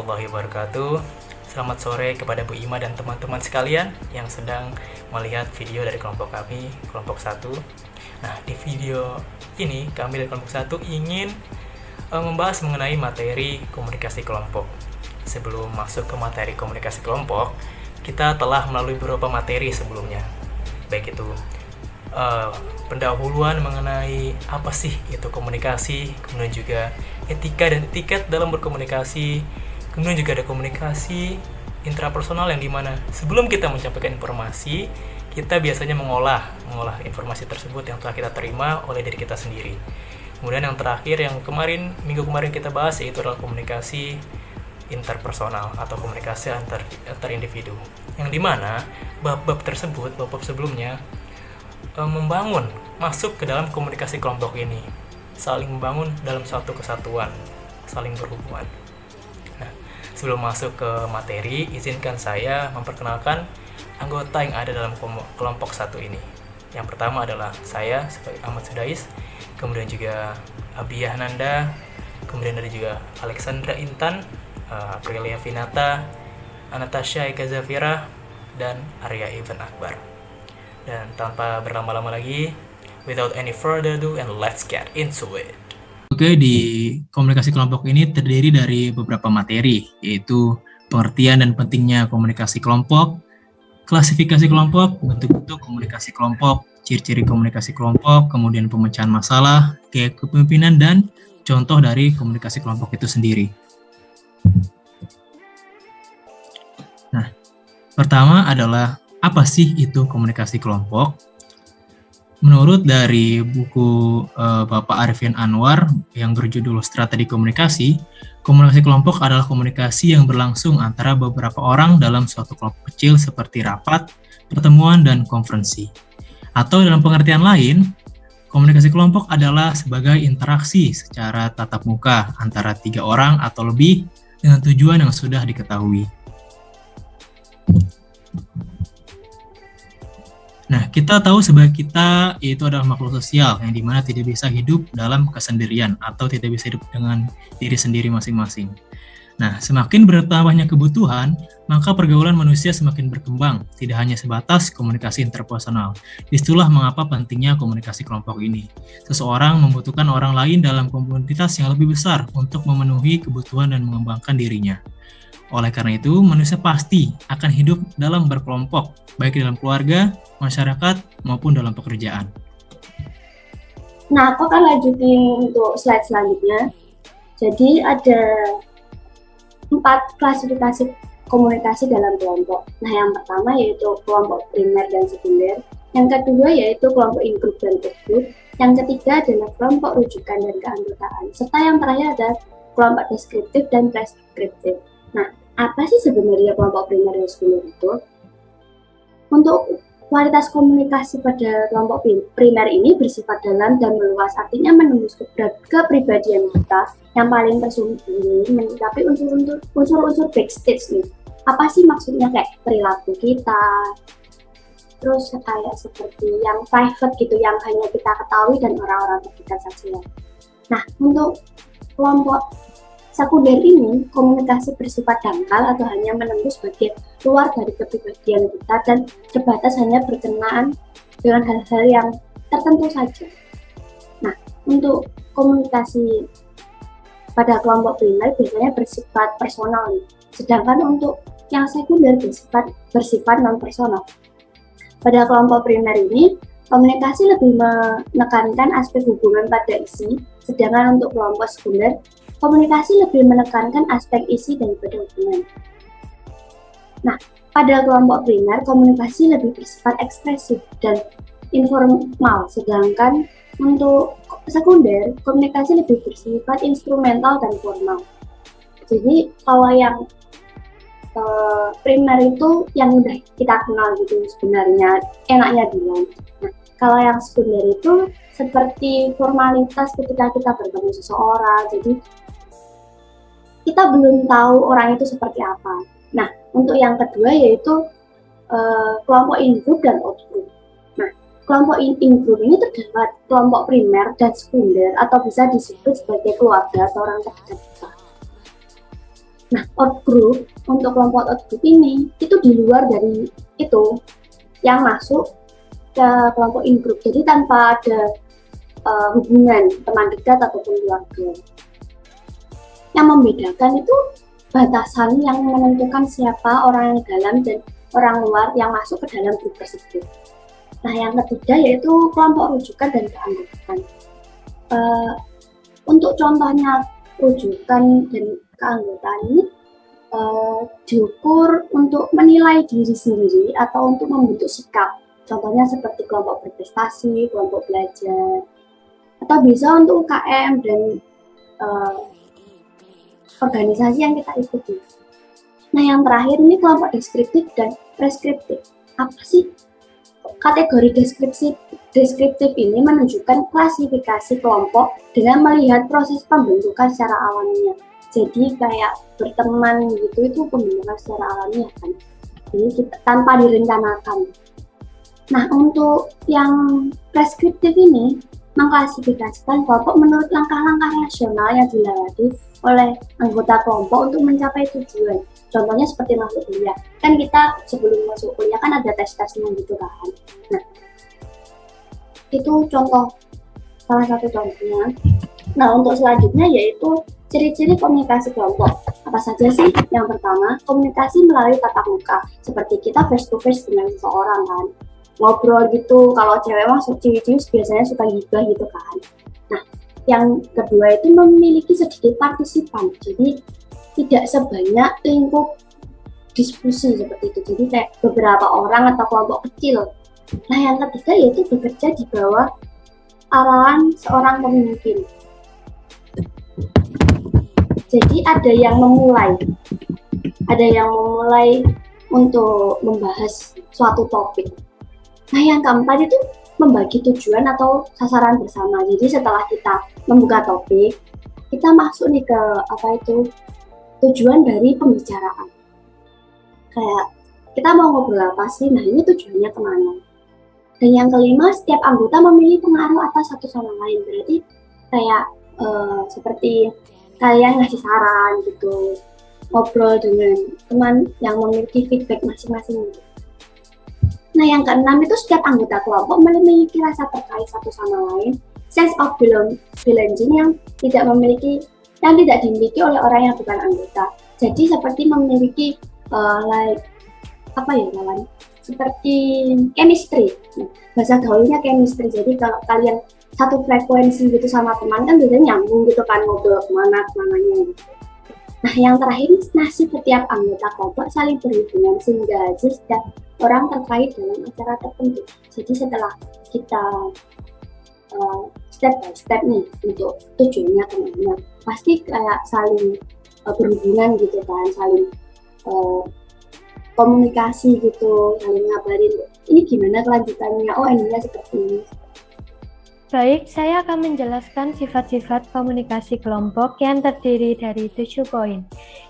warahmatullahi wabarakatuh. Selamat sore kepada Bu Ima dan teman-teman sekalian yang sedang melihat video dari kelompok kami, kelompok 1. Nah, di video ini kami dari kelompok 1 ingin membahas mengenai materi komunikasi kelompok. Sebelum masuk ke materi komunikasi kelompok, kita telah melalui beberapa materi sebelumnya. Baik itu pendahuluan mengenai apa sih itu komunikasi, kemudian juga etika dan etiket dalam berkomunikasi, kemudian juga ada komunikasi intrapersonal yang dimana sebelum kita menyampaikan informasi, kita biasanya mengolah informasi tersebut yang telah kita terima oleh diri kita sendiri. Kemudian yang terakhir yang minggu kemarin kita bahas yaitu adalah komunikasi interpersonal atau komunikasi antar individu, yang dimana bab-bab sebelumnya membangun masuk ke dalam komunikasi kelompok ini, saling membangun dalam suatu kesatuan, saling berhubungan. Nah, sebelum masuk ke materi, izinkan saya memperkenalkan anggota yang ada dalam kelompok 1 ini. Yang pertama adalah saya sebagai Ahmad Sudais, kemudian juga Abiyah Nanda, kemudian ada juga Alexandra Intan, Aprilia Vinata, Anastasia Eka Zafira, dan Arya Ivan Akbar. Dan tanpa berlama-lama lagi, without any further ado, and let's get into it. Oke, di komunikasi kelompok ini terdiri dari beberapa materi, yaitu pengertian dan pentingnya komunikasi kelompok, klasifikasi kelompok, bentuk-bentuk komunikasi kelompok, ciri-ciri komunikasi kelompok, kemudian pemecahan masalah, gaya kepemimpinan, dan contoh dari komunikasi kelompok itu sendiri. Nah, pertama adalah apa sih itu komunikasi kelompok? Menurut dari buku Bapak Arifin Anwar yang berjudul Strategi Komunikasi, komunikasi kelompok adalah komunikasi yang berlangsung antara beberapa orang dalam suatu kelompok kecil seperti rapat, pertemuan, dan konferensi. Atau dalam pengertian lain, komunikasi kelompok adalah sebagai interaksi secara tatap muka antara 3 orang atau lebih dengan tujuan yang sudah diketahui. Nah, kita tahu sebagai kita itu adalah makhluk sosial yang dimana tidak bisa hidup dalam kesendirian atau tidak bisa hidup dengan diri sendiri masing-masing. Nah, semakin bertambahnya kebutuhan, maka pergaulan manusia semakin berkembang, tidak hanya sebatas komunikasi interpersonal. Disitulah mengapa pentingnya komunikasi kelompok ini. Seseorang membutuhkan orang lain dalam komunitas yang lebih besar untuk memenuhi kebutuhan dan mengembangkan dirinya. Oleh karena itu, manusia pasti akan hidup dalam berkelompok, baik dalam keluarga, masyarakat, maupun dalam pekerjaan. Nah, aku akan lanjutin untuk slide selanjutnya. Jadi ada 4 klasifikasi komunikasi dalam kelompok. Nah, yang pertama yaitu kelompok primer dan sekunder. Yang kedua yaitu kelompok in-group dan out-group. Yang ketiga adalah kelompok rujukan dan keanggotaan. Serta yang terakhir adalah kelompok deskriptif dan preskriptif. Nah, apa sih sebenarnya kelompok primer dan sekunder itu? Untuk kualitas komunikasi pada kelompok primer ini bersifat dalam dan meluas, artinya menembus kepribadian kita yang paling tersembunyi, mencapai unsur-unsur backstage nih. Apa sih maksudnya, kayak perilaku kita, terus kayak seperti yang private gitu, yang hanya kita ketahui dan orang-orang terdekat saja. Nah, untuk kelompok sekunder ini, komunikasi bersifat dangkal atau hanya menembus bagian luar dari kepribadian kita dan terbatas hanya berkenaan dengan hal-hal yang tertentu saja. Nah, untuk komunikasi pada kelompok primer biasanya bersifat personal, sedangkan untuk yang sekunder bersifat non-personal. Pada kelompok primer ini, komunikasi lebih menekankan aspek hubungan pada isi, sedangkan untuk kelompok sekunder, komunikasi lebih menekankan aspek isi daripada hubungan. Nah, pada kelompok primer, komunikasi lebih bersifat ekspresif dan informal, sedangkan untuk sekunder, komunikasi lebih bersifat instrumental dan formal. Jadi, kalau yang primer itu yang udah kita kenal gitu sebenarnya, enaknya bilang. Nah, kalau yang sekunder itu seperti formalitas ketika kita bertemu seseorang, jadi kita belum tahu orang itu seperti apa. Nah, untuk yang kedua yaitu kelompok in-group dan out-group. Nah, kelompok in-group ini terdapat kelompok primer dan sekunder atau bisa disebut sebagai keluarga atau orang terdekat kita. Nah, outgroup untuk kelompok outgroup ini itu di luar dari itu yang masuk ke kelompok in-group. Jadi tanpa ada hubungan teman dekat ataupun keluarga. Yang membedakan itu batasan yang menentukan siapa orang yang dalam dan orang luar yang masuk ke dalam grup tersebut. Nah, yang ketiga yaitu kelompok rujukan dan keanggotaan. Untuk contohnya rujukan dan keanggotaan ini diukur untuk menilai diri sendiri atau untuk membentuk sikap. Contohnya seperti kelompok berprestasi, kelompok belajar, atau bisa untuk UKM dan organisasi yang kita ikuti. Nah, yang terakhir ini kelompok deskriptif dan preskriptif. Apa sih? Kategori deskriptif ini menunjukkan klasifikasi kelompok dengan melihat proses pembentukan secara alamiah. Jadi kayak berteman gitu itu pembentukan secara alamiah kan. Jadi kita, tanpa direncanakan. Nah, untuk yang preskriptif ini mengklasifikasikan kelompok menurut langkah-langkah rasional yang dilewati oleh anggota kelompok untuk mencapai tujuan. Contohnya seperti masuk kuliah. Kan kita sebelum masuk kuliah kan ada tes-tesnya gitu kan. Nah, itu salah satu contohnya. Nah, untuk selanjutnya yaitu ciri-ciri komunikasi kelompok. Apa saja sih? Yang pertama, komunikasi melalui tatap muka. Seperti kita face to face dengan seseorang kan. Ngobrol gitu, kalau cewek mah ciwi-ciwi biasanya suka gibah gitu kan. Nah, yang kedua itu memiliki sedikit partisipan, jadi tidak sebanyak lingkup diskusi seperti itu, jadi kayak beberapa orang atau kelompok kecil. Nah, yang ketiga yaitu bekerja di bawah arahan seorang pemimpin. Jadi ada yang memulai untuk membahas suatu topik. Nah, yang keempat itu membagi tujuan atau sasaran bersama. Jadi setelah kita membuka topik, kita masuk nih ke tujuan dari pembicaraan. Kayak kita mau ngobrol apa sih? Nah, ini tujuannya kemana? Dan yang kelima, setiap anggota memilih pengaruh atas satu sama lain. Berarti kayak seperti kalian ngasih saran gitu, ngobrol dengan teman yang memiliki feedback masing-masing gitu. Nah, yang keenam itu setiap anggota kelompok memiliki rasa terkait satu sama lain, sense of belonging yang tidak dimiliki oleh orang yang bukan anggota. Jadi seperti memiliki seperti chemistry. Nah, bahasa gaulnya chemistry. Jadi kalau kalian satu frekuensi gitu sama teman kan biasanya nyambung gitu kan, ngobrol kemananya gitu. Nah, yang terakhir, nasib setiap anggota kelompok saling berhubungan sehingga setiap orang terkait dalam acara tertentu. Jadi setelah kita step by step nih untuk tujuannya kemana, pasti kayak saling berhubungan gitu kan, saling komunikasi gitu, saling ngabarin ini gimana kelanjutannya, oh ininya seperti ini. Baik, saya akan menjelaskan sifat-sifat komunikasi kelompok yang terdiri dari 7 poin.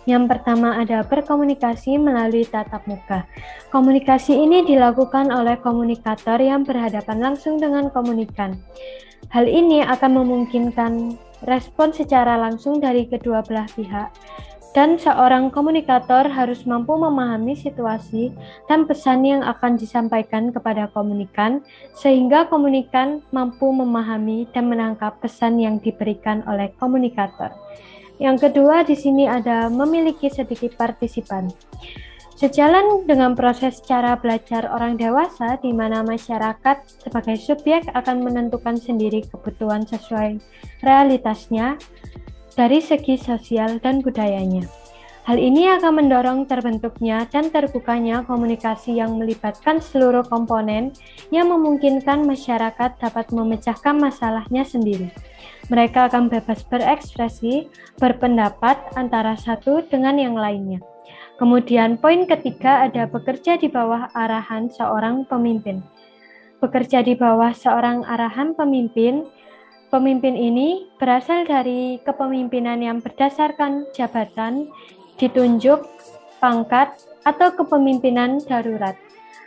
Yang pertama ada berkomunikasi melalui tatap muka. Komunikasi ini dilakukan oleh komunikator yang berhadapan langsung dengan komunikan. Hal ini akan memungkinkan respon secara langsung dari kedua belah pihak. Dan seorang komunikator harus mampu memahami situasi dan pesan yang akan disampaikan kepada komunikan, sehingga komunikan mampu memahami dan menangkap pesan yang diberikan oleh komunikator. Yang kedua, di sini ada memiliki sedikit partisipan. Sejalan dengan proses cara belajar orang dewasa, di mana masyarakat sebagai subjek akan menentukan sendiri kebutuhan sesuai realitasnya, dari segi sosial dan budayanya. Hal ini akan mendorong terbentuknya dan terbukanya komunikasi yang melibatkan seluruh komponen yang memungkinkan masyarakat dapat memecahkan masalahnya sendiri. Mereka akan bebas berekspresi, berpendapat antara satu dengan yang lainnya. Kemudian poin ketiga ada bekerja di bawah arahan seorang pemimpin. Bekerja di bawah seorang arahan pemimpin. Pemimpin ini berasal dari kepemimpinan yang berdasarkan jabatan, ditunjuk, pangkat, atau kepemimpinan darurat.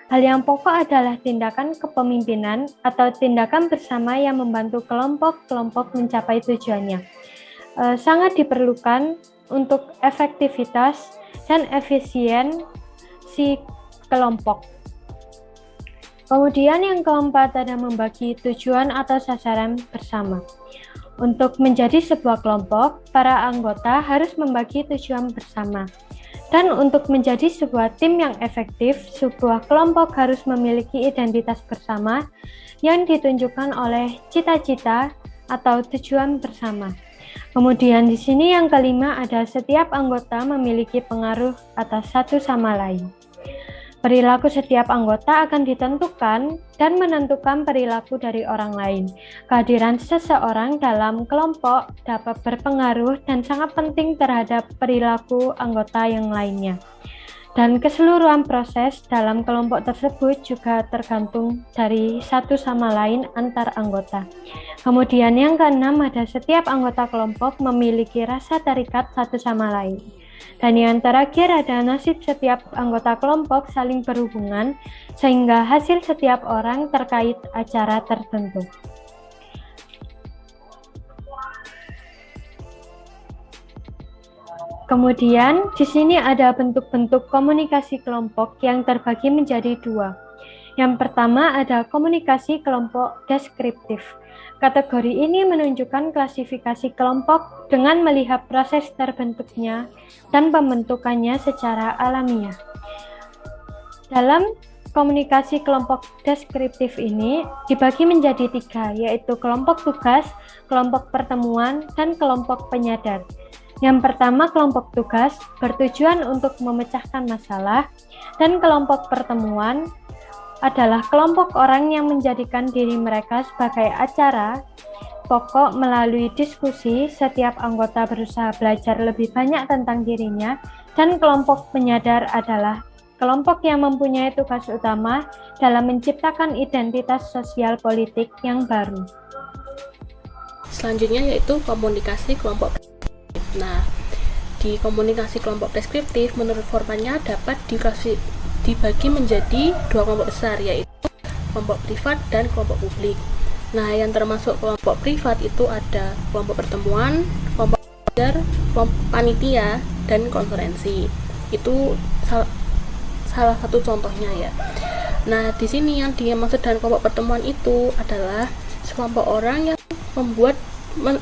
Hal yang pokok adalah tindakan kepemimpinan atau tindakan bersama yang membantu kelompok-kelompok mencapai tujuannya. Sangat diperlukan untuk efektivitas dan efisiensi kelompok. Kemudian yang keempat ada membagi tujuan atau sasaran bersama. Untuk menjadi sebuah kelompok, para anggota harus membagi tujuan bersama. Dan untuk menjadi sebuah tim yang efektif, sebuah kelompok harus memiliki identitas bersama yang ditunjukkan oleh cita-cita atau tujuan bersama. Kemudian di sini yang kelima ada setiap anggota memiliki pengaruh atas satu sama lain. Perilaku setiap anggota akan ditentukan dan menentukan perilaku dari orang lain. Kehadiran seseorang dalam kelompok dapat berpengaruh dan sangat penting terhadap perilaku anggota yang lainnya. Dan keseluruhan proses dalam kelompok tersebut juga tergantung dari satu sama lain antar anggota. Kemudian yang keenam ada setiap anggota kelompok memiliki rasa terikat satu sama lain. Dan yang terakhir ada nasib setiap anggota kelompok saling berhubungan sehingga hasil setiap orang terkait acara tertentu. Kemudian di sini ada bentuk-bentuk komunikasi kelompok yang terbagi menjadi dua. Yang pertama ada komunikasi kelompok deskriptif. Kategori ini menunjukkan klasifikasi kelompok dengan melihat proses terbentuknya dan pembentukannya secara alamiah. Dalam komunikasi kelompok deskriptif ini dibagi menjadi tiga, yaitu kelompok tugas, kelompok pertemuan, dan kelompok penyadar. Yang pertama, kelompok tugas bertujuan untuk memecahkan masalah, dan kelompok pertemuan adalah kelompok orang yang menjadikan diri mereka sebagai acara pokok. Melalui diskusi, setiap anggota berusaha belajar lebih banyak tentang dirinya, dan kelompok penyadar adalah kelompok yang mempunyai tugas utama dalam menciptakan identitas sosial politik yang baru. Selanjutnya yaitu komunikasi kelompok. Nah, di komunikasi kelompok deskriptif menurut formatnya dapat dibagi menjadi dua kelompok besar, yaitu kelompok privat dan kelompok publik. Nah, yang termasuk kelompok privat itu ada kelompok pertemuan, kelompok belajar, kelompok panitia, dan konferensi. Itu salah satu contohnya ya. Nah, di sini yang dimaksud dengan kelompok pertemuan itu adalah sekelompok orang yang membuat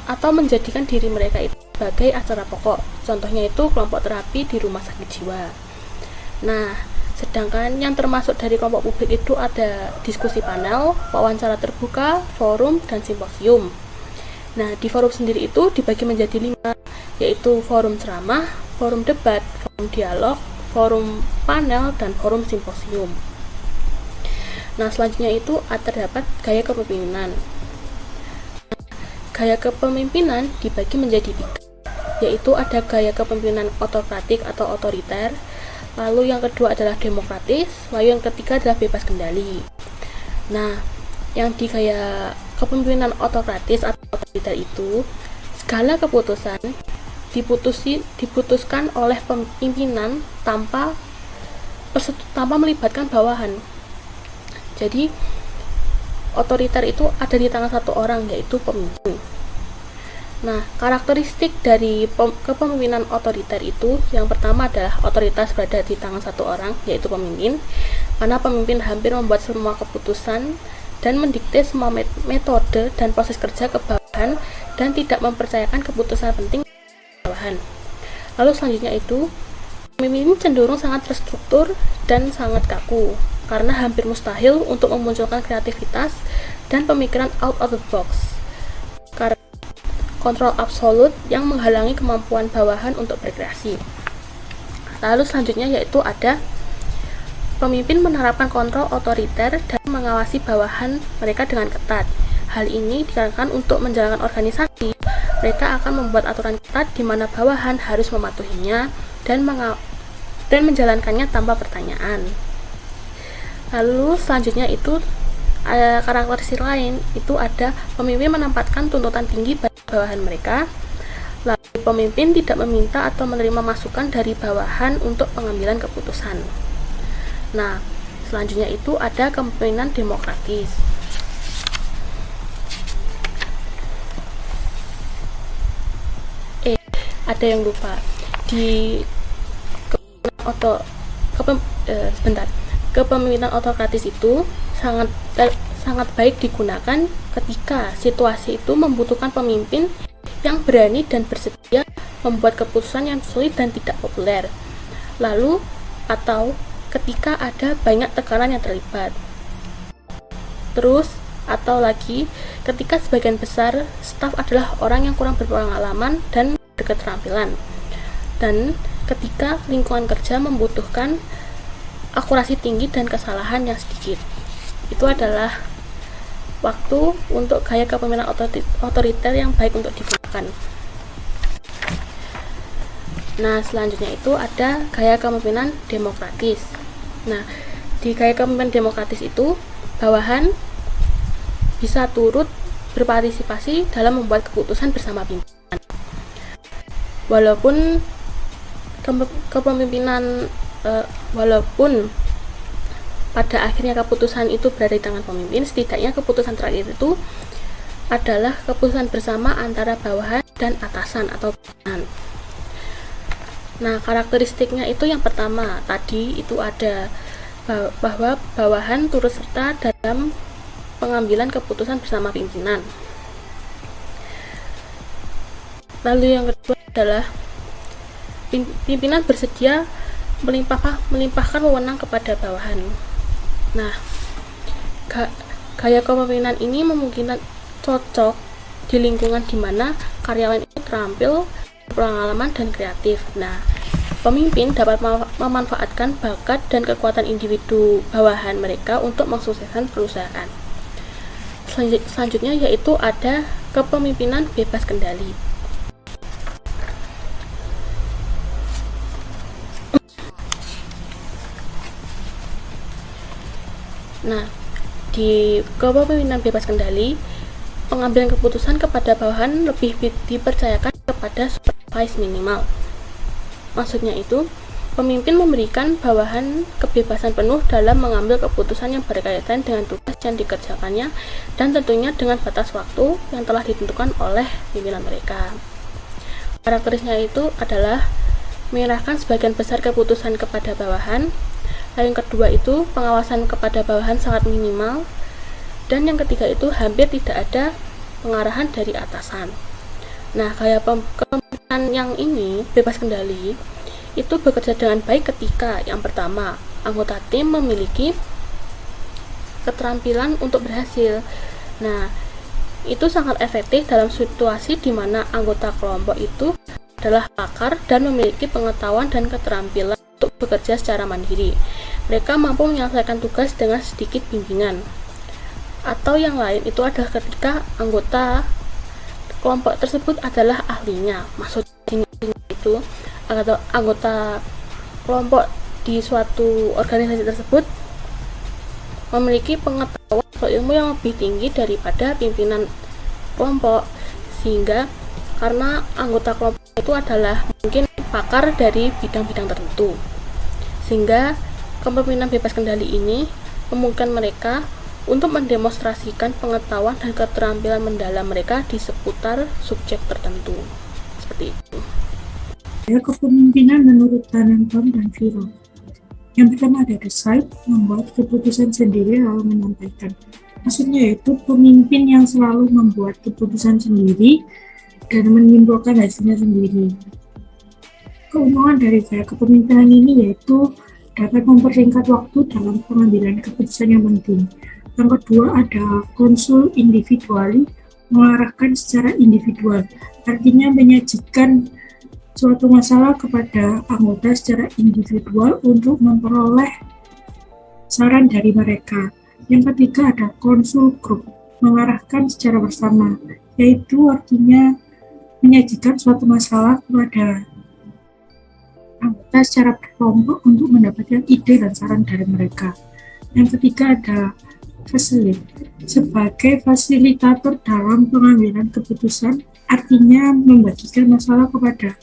atau menjadikan diri mereka itu sebagai acara pokok. Contohnya itu kelompok terapi di rumah sakit jiwa. Nah, sedangkan yang termasuk dari kelompok publik itu ada diskusi panel, wawancara terbuka, forum, dan simposium. Nah, di forum sendiri itu dibagi menjadi 5, yaitu forum ceramah, forum debat, forum dialog, forum panel, dan forum simposium. Nah, selanjutnya itu terdapat gaya kepemimpinan. Gaya kepemimpinan dibagi menjadi 3, yaitu ada gaya kepemimpinan otokratik atau otoriter, lalu yang kedua adalah demokratis, lalu yang ketiga adalah bebas kendali. Nah, yang di gaya kepemimpinan otokratis atau otoriter itu, segala keputusan diputuskan oleh pimpinan tanpa melibatkan bawahan. Jadi, otoriter itu ada di tangan satu orang, yaitu pemimpin. Nah, karakteristik dari kepemimpinan otoriter itu yang pertama adalah otoritas berada di tangan satu orang, yaitu pemimpin, karena pemimpin hampir membuat semua keputusan dan mendikte semua metode dan proses kerja ke bawahan dan tidak mempercayakan keputusan penting ke bawahan. Lalu selanjutnya itu, pemimpin cenderung sangat terstruktur dan sangat kaku, karena hampir mustahil untuk memunculkan kreativitas dan pemikiran out of the box. Karena kontrol absolut yang menghalangi kemampuan bawahan untuk berkreasi. Lalu selanjutnya yaitu ada pemimpin menerapkan kontrol otoriter dan mengawasi bawahan mereka dengan ketat. Hal ini dikarenakan untuk menjalankan organisasi, mereka akan membuat aturan ketat di mana bawahan harus mematuhinya dan menjalankannya tanpa pertanyaan. Lalu selanjutnya itu karakteristik lain itu ada pemimpin menempatkan tuntutan tinggi bagi bawahan mereka. Lalu pemimpin tidak meminta atau menerima masukan dari bawahan untuk pengambilan keputusan. Nah, selanjutnya itu ada kepemimpinan demokratis. Ada yang lupa. di kepemimpinan otokratis itu sangat baik digunakan ketika situasi itu membutuhkan pemimpin yang berani dan bersedia membuat keputusan yang sulit dan tidak populer. Lalu, atau ketika ada banyak tekanan yang terlibat. Terus, atau lagi, ketika sebagian besar staf adalah orang yang kurang berpengalaman dan berketerampilan. Dan ketika lingkungan kerja membutuhkan akurasi tinggi dan kesalahan yang sedikit. Itu adalah waktu untuk gaya kepemimpinan otoriter yang baik untuk digunakan. Nah, selanjutnya itu ada gaya kepemimpinan demokratis. Nah, di gaya kepemimpinan demokratis itu, bawahan bisa turut berpartisipasi dalam membuat keputusan bersama pimpinan. Walaupun pada akhirnya keputusan itu berada di tangan pemimpin, setidaknya keputusan terakhir itu adalah keputusan bersama antara bawahan dan atasan atau pimpinan. Nah, karakteristiknya itu yang pertama tadi itu ada bahwa bawahan turut serta dalam pengambilan keputusan bersama pimpinan. Lalu yang kedua adalah pimpinan bersedia melimpahkan wewenang kepada bawahan. Nah, gaya kepemimpinan ini memungkinkan cocok di lingkungan di mana karyawan itu terampil, berpengalaman, dan kreatif. Nah, pemimpin dapat memanfaatkan bakat dan kekuatan individu bawahan mereka untuk mensukseskan perusahaan. Selanjutnya yaitu ada kepemimpinan bebas kendali. Nah, di kepemimpinan bebas kendali, pengambilan keputusan kepada bawahan lebih dipercayakan kepada supervise minimal. Maksudnya itu, pemimpin memberikan bawahan kebebasan penuh dalam mengambil keputusan yang berkaitan dengan tugas yang dikerjakannya dan tentunya dengan batas waktu yang telah ditentukan oleh pimpinan mereka. Karakteristiknya itu adalah menyerahkan sebagian besar keputusan kepada bawahan. Yang kedua itu pengawasan kepada bawahan sangat minimal, dan yang ketiga itu hampir tidak ada pengarahan dari atasan. Nah, gaya kepemimpinan yang ini bebas kendali itu bekerja dengan baik ketika yang pertama anggota tim memiliki keterampilan untuk berhasil. Nah, itu sangat efektif dalam situasi di mana anggota kelompok itu adalah pakar dan memiliki pengetahuan dan keterampilan untuk bekerja secara mandiri. Mereka mampu menyelesaikan tugas dengan sedikit bimbingan. Atau yang lain itu adalah ketika anggota kelompok tersebut adalah ahlinya. Maksudnya itu atau anggota kelompok di suatu organisasi tersebut memiliki pengetahuan atau ilmu yang lebih tinggi daripada pimpinan kelompok, sehingga karena anggota kelompok itu adalah mungkin pakar dari bidang-bidang tertentu, sehingga kepemimpinan bebas kendali ini memungkinkan mereka untuk mendemonstrasikan pengetahuan dan keterampilan mendalam mereka di seputar subjek tertentu. Seperti itu. Gaya kepemimpinan menurut Tannenbaum dan Viro. Yang pertama ada decide, membuat keputusan sendiri lalu menyampaikan. Maksudnya yaitu pemimpin yang selalu membuat keputusan sendiri dan menyimpulkan hasilnya sendiri. Keuntungan dari gaya kepemimpinan ini yaitu dapat mempersingkat waktu dalam pengambilan keputusan yang penting. Yang kedua ada konsul individuali, mengarahkan secara individual, artinya menyajikan suatu masalah kepada anggota secara individual untuk memperoleh saran dari mereka. Yang ketiga ada konsul grup, mengarahkan secara bersama, yaitu artinya menyajikan suatu masalah kepada anggota secara berkelompok untuk mendapatkan ide dan saran dari mereka. Yang ketiga ada facilitate, sebagai fasilitator dalam pengambilan keputusan, artinya membagikan masalah kepada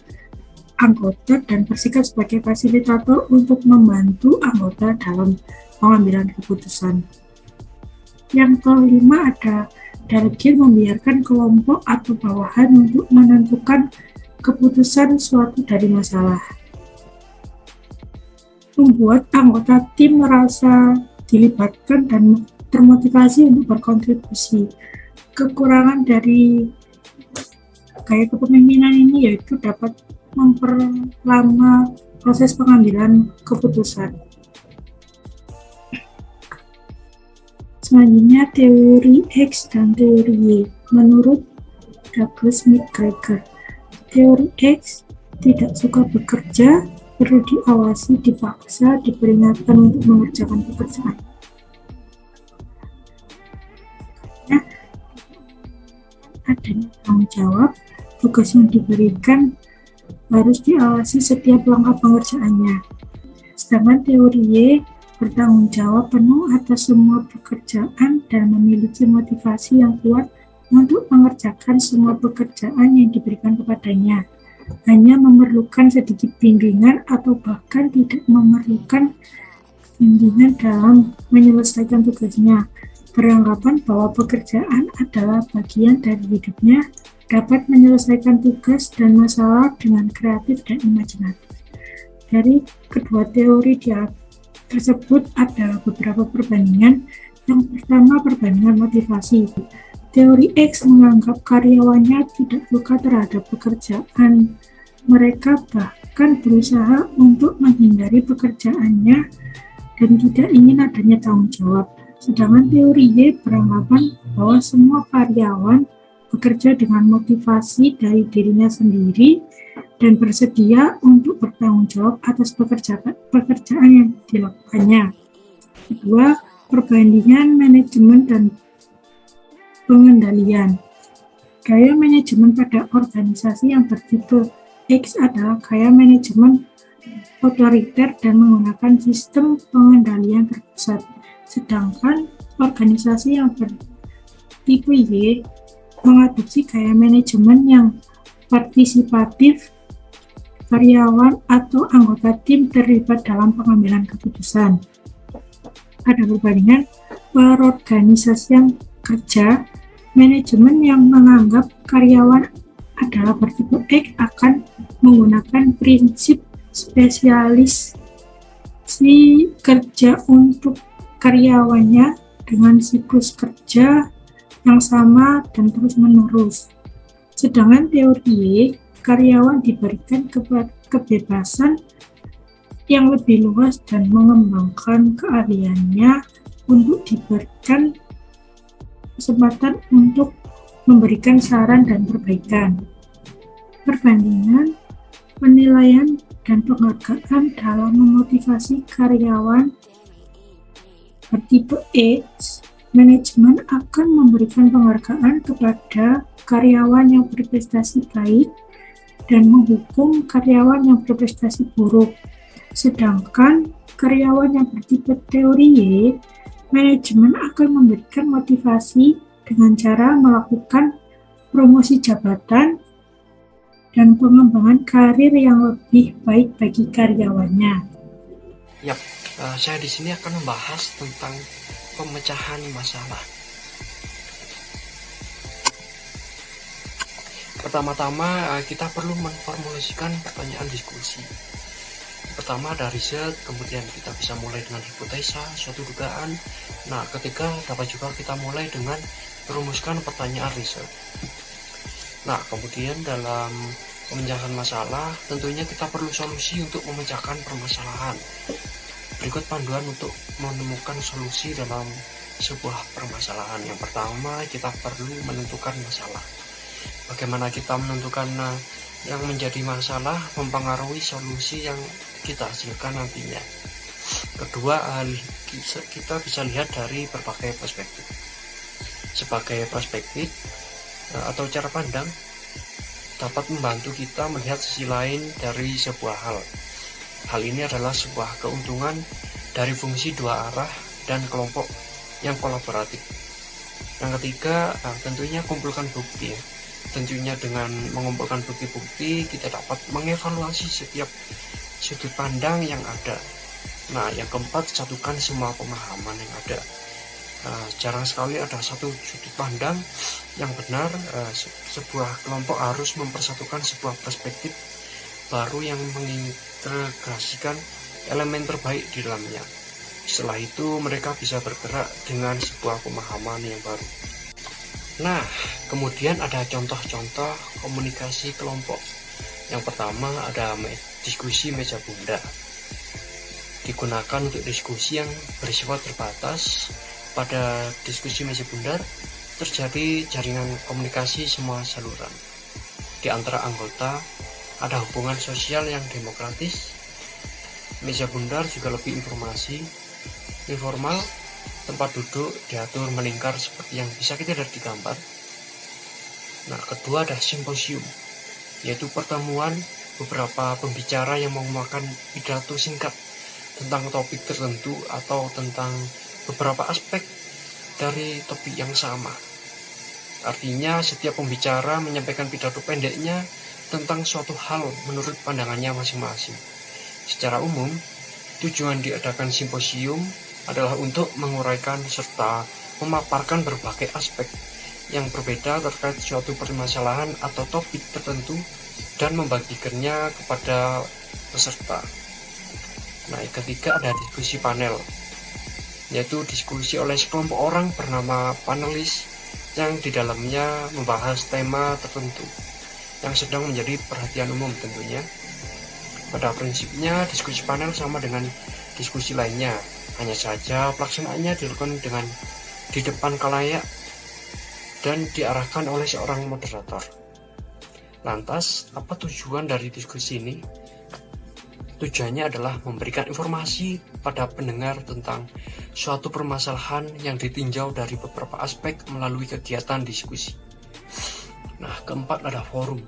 anggota dan bersikap sebagai fasilitator untuk membantu anggota dalam pengambilan keputusan. Yang kelima ada delegate, membiarkan kelompok atau bawahan untuk menentukan keputusan suatu dari masalah. Membuat anggota tim merasa dilibatkan dan termotivasi untuk berkontribusi. Kekurangan dari gaya kepemimpinan ini yaitu dapat memperlama proses pengambilan keputusan. Selanjutnya, teori X dan teori Y. Menurut Douglas McGregor, teori X tidak suka bekerja, perlu diawasi, dipaksa, diperingatkan untuk mengerjakan pekerjaan. Adanya tanggung jawab, tugas yang diberikan harus diawasi setiap langkah pengerjaannya. Sedangkan teori Y bertanggung jawab penuh atas semua pekerjaan dan memiliki motivasi yang kuat untuk mengerjakan semua pekerjaan yang diberikan kepadanya. Hanya memerlukan sedikit bimbingan atau bahkan tidak memerlukan bimbingan dalam menyelesaikan tugasnya. Beranggapan bahwa pekerjaan adalah bagian dari hidupnya, dapat menyelesaikan tugas dan masalah dengan kreatif dan imajinatif. Dari kedua teori tersebut ada beberapa perbandingan. Yang pertama, perbandingan motivasi. Teori X menganggap karyawannya tidak suka terhadap pekerjaan. Mereka bahkan berusaha untuk menghindari pekerjaannya dan tidak ingin adanya tanggung jawab. Sedangkan teori Y beranggapan bahwa semua karyawan bekerja dengan motivasi dari dirinya sendiri dan bersedia untuk bertanggung jawab atas pekerjaan yang dilakukannya. Kedua, perbandingan manajemen dan pengendalian. Gaya manajemen pada organisasi yang bertipe X adalah gaya manajemen otoriter dan menggunakan sistem pengendalian terpusat. Sedangkan organisasi yang bertipe Y mengadopsi gaya manajemen yang partisipatif, karyawan atau anggota tim terlibat dalam pengambilan keputusan. Ada perbandingan perorganisasian kerja, manajemen yang menganggap karyawan adalah bertipe X akan menggunakan prinsip spesialisasi kerja untuk karyawannya dengan siklus kerja yang sama dan terus-menerus. Sedangkan teori Y, karyawan diberikan kebebasan yang lebih luas dan mengembangkan keahliannya untuk diberikan kesempatan untuk memberikan saran dan perbaikan. Perbandingan, penilaian, dan penghargaan dalam memotivasi karyawan bertipe X, manajemen akan memberikan penghargaan kepada karyawan yang berprestasi baik dan menghukum karyawan yang berprestasi buruk. Sedangkan karyawan yang bertipe teori Y, manajemen akan memberikan motivasi dengan cara melakukan promosi jabatan dan pengembangan karir yang lebih baik bagi karyawannya. Yap, saya di sini akan membahas tentang pemecahan masalah. Pertama-tama kita perlu memformulasikan pertanyaan diskusi. Pertama ada riset, kemudian kita bisa mulai dengan hipotesa, suatu dugaan. Nah, ketiga dapat juga kita mulai dengan merumuskan pertanyaan riset. Nah, kemudian dalam pemecahan masalah, tentunya kita perlu solusi untuk memecahkan permasalahan. Berikut panduan untuk menemukan solusi dalam sebuah permasalahan. Yang pertama, kita perlu menentukan masalah. Bagaimana kita menentukan yang menjadi masalah mempengaruhi solusi yang kita hasilkan nantinya. Kedua, kita bisa lihat dari berbagai perspektif. Sebagai perspektif atau cara pandang dapat membantu kita melihat sisi lain dari sebuah hal. Hal ini adalah sebuah keuntungan dari fungsi dua arah dan kelompok yang kolaboratif. Yang ketiga, tentunya kumpulkan bukti ya. Tentunya dengan mengumpulkan bukti-bukti kita dapat mengevaluasi setiap sudut pandang yang ada. Nah, yang keempat, satukan semua pemahaman yang ada. Jarang sekali ada satu sudut pandang yang benar. Sebuah kelompok harus mempersatukan sebuah perspektif baru yang mengintegrasikan elemen terbaik di dalamnya. Setelah itu mereka bisa bergerak dengan sebuah pemahaman yang baru. Nah, kemudian ada contoh-contoh komunikasi kelompok. Yang pertama ada diskusi meja bundar. Digunakan untuk diskusi yang bersifat terbatas. Pada diskusi meja bundar terjadi jaringan komunikasi semua saluran. Di antara anggota ada hubungan sosial yang demokratis. Meja bundar juga lebih informal. Tempat duduk diatur melingkar seperti yang bisa kita lihat di gambar. Nah, kedua ada simposium, yaitu pertemuan beberapa pembicara yang mengemukakan pidato singkat tentang topik tertentu atau tentang beberapa aspek dari topik yang sama. Artinya setiap pembicara menyampaikan pidato pendeknya tentang suatu hal menurut pandangannya masing-masing. Secara umum, tujuan diadakan simposium adalah untuk menguraikan serta memaparkan berbagai aspek yang berbeda terkait suatu permasalahan atau topik tertentu dan membagikannya kepada peserta. Nah, yang ketiga ada diskusi panel, yaitu diskusi oleh sekelompok orang bernama panelis yang di dalamnya membahas tema tertentu yang sedang menjadi perhatian umum tentunya. Pada prinsipnya diskusi panel sama dengan diskusi lainnya, hanya saja pelaksanaannya dilakukan di depan khalayak dan diarahkan oleh seorang moderator. Lantas, apa tujuan dari diskusi ini? Tujuannya adalah memberikan informasi pada pendengar tentang suatu permasalahan yang ditinjau dari beberapa aspek melalui kegiatan diskusi. Nah, keempat ada forum,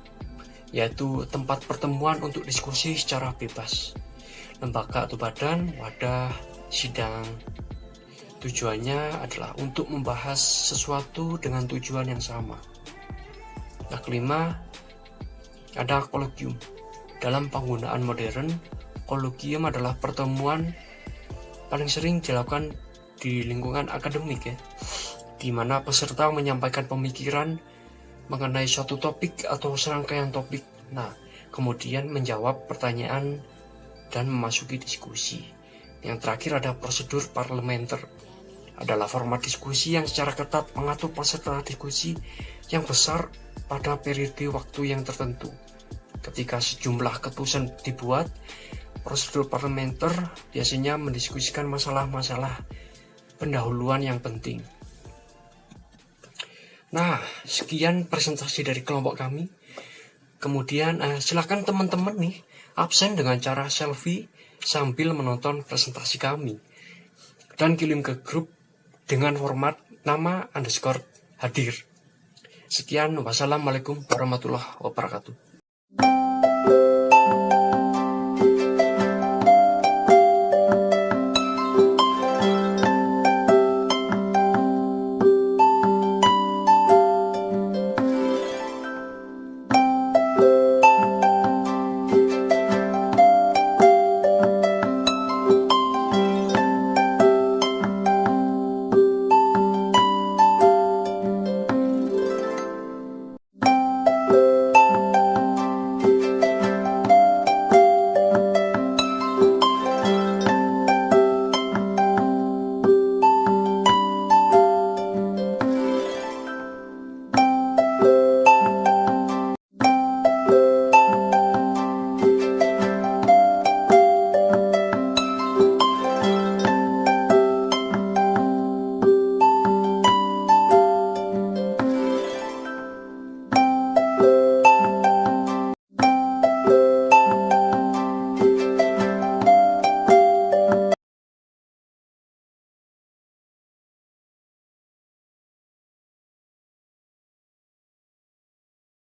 yaitu tempat pertemuan untuk diskusi secara bebas. Lembaga atau badan, wadah, sidang. Tujuannya adalah untuk membahas sesuatu dengan tujuan yang sama. Nah, kelima ada kolokium. Dalam penggunaan modern, kolokium adalah pertemuan paling sering dilakukan di lingkungan akademik ya, di mana peserta menyampaikan pemikiran mengenai suatu topik atau serangkaian topik. Nah, kemudian menjawab pertanyaan dan memasuki diskusi. Yang terakhir ada prosedur parlementer. Adalah format diskusi yang secara ketat mengatur peserta diskusi yang besar pada periode waktu yang tertentu. Ketika sejumlah keputusan dibuat, prosedur parlementer biasanya mendiskusikan masalah-masalah pendahuluan yang penting. Nah, sekian presentasi dari kelompok kami. Kemudian silakan teman-teman nih absen dengan cara selfie sambil menonton presentasi kami dan kirim ke grup dengan format nama _hadir. Sekian, wassalamualaikum warahmatullahi wabarakatuh.